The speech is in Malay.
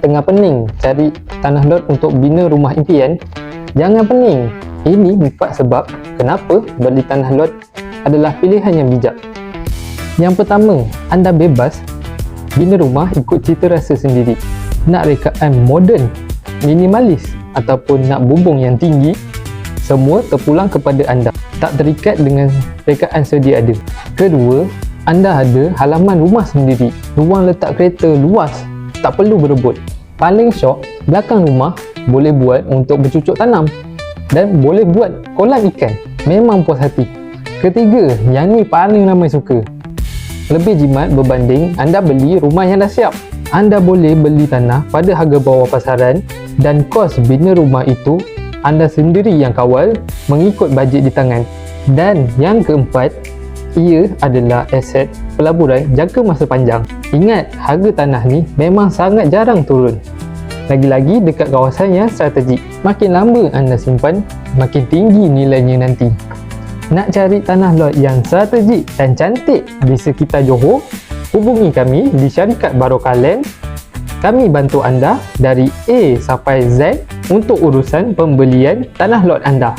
tengah pening cari tanah lot untuk bina rumah impian, jangan pening. Ini 4 sebab kenapa beli tanah lot adalah pilihan yang bijak. Yang pertama, anda bebas bina rumah ikut cita rasa sendiri. Nak rekaan moden, minimalis ataupun nak bumbung yang tinggi, semua terpulang kepada anda, tak terikat dengan rekaan sedia ada. Kedua, anda ada halaman rumah sendiri, ruang letak kereta luas, tak perlu berebut. Paling syok, belakang rumah boleh buat untuk bercucuk tanam dan boleh buat kolam ikan, memang puas hati. Ketiga, yang ni paling ramai suka, lebih jimat berbanding anda beli rumah yang dah siap. Anda boleh beli tanah pada harga bawah pasaran dan kos bina rumah itu anda sendiri yang kawal mengikut bajet di tangan. Dan yang keempat, ia adalah aset pelaburan jangka masa panjang. Ingat, harga tanah ni memang sangat jarang turun. Lagi-lagi dekat kawasan yang strategik. Makin lama anda simpan, makin tinggi nilainya nanti. Nak cari tanah lot yang strategik dan cantik di sekitar Johor? Hubungi kami di Syarikat Barokah Land. Kami bantu anda dari A sampai Z untuk urusan pembelian tanah lot anda.